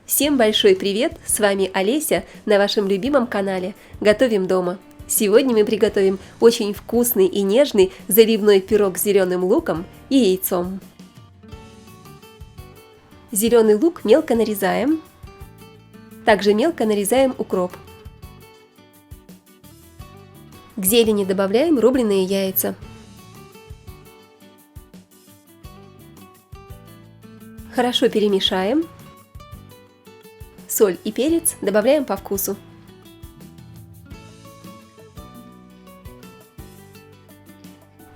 Всем большой привет! С вами Олеся на вашем любимом канале «Готовим дома». Сегодня мы приготовим очень вкусный и нежный заливной пирог с зеленым луком и яйцом. Зеленый лук мелко нарезаем. Также мелко нарезаем укроп. К зелени добавляем рубленые яйца. Хорошо перемешаем. Соль и перец добавляем по вкусу.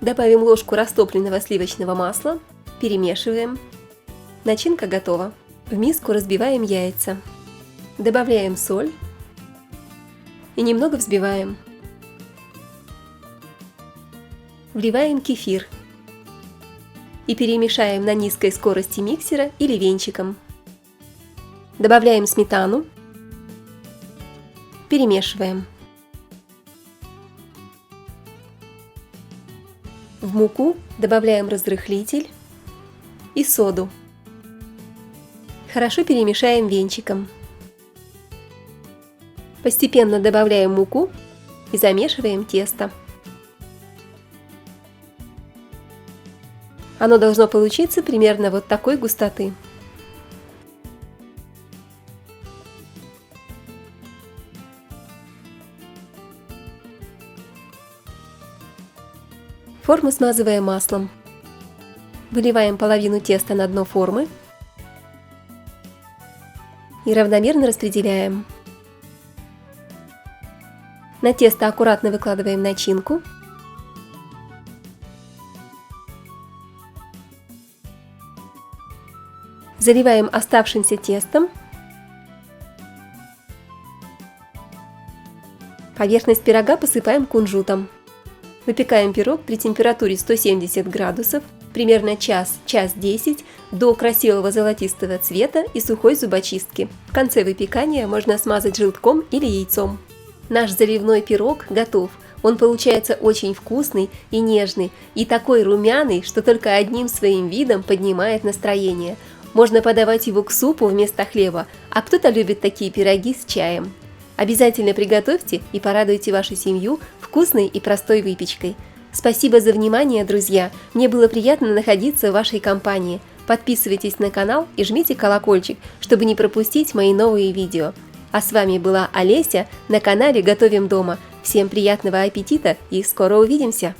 Добавим ложку растопленного сливочного масла, перемешиваем. Начинка готова. В миску разбиваем яйца. Добавляем соль и немного взбиваем. Вливаем кефир и перемешаем на низкой скорости миксера или венчиком. Добавляем сметану, перемешиваем. В муку добавляем разрыхлитель и соду. Хорошо перемешаем венчиком. Постепенно добавляем муку и замешиваем тесто. Оно должно получиться примерно вот такой густоты. Форму смазываем маслом. Выливаем половину теста на дно формы и равномерно распределяем. На тесто аккуратно выкладываем начинку. Заливаем оставшимся тестом. Поверхность пирога посыпаем кунжутом. Выпекаем пирог при температуре 170 градусов, примерно час-час 10, до красивого золотистого цвета и сухой зубочистки. В конце выпекания можно смазать желтком или яйцом. Наш заливной пирог готов. Он получается очень вкусный и нежный, и такой румяный, что только одним своим видом поднимает настроение. Можно подавать его к супу вместо хлеба, а кто-то любит такие пироги с чаем. Обязательно приготовьте и порадуйте вашу семью вкусной и простой выпечкой. Спасибо за внимание, друзья! Мне было приятно находиться в вашей компании. Подписывайтесь на канал и жмите колокольчик, чтобы не пропустить мои новые видео. А с вами была Олеся на канале «Готовим дома». Всем приятного аппетита и скоро увидимся!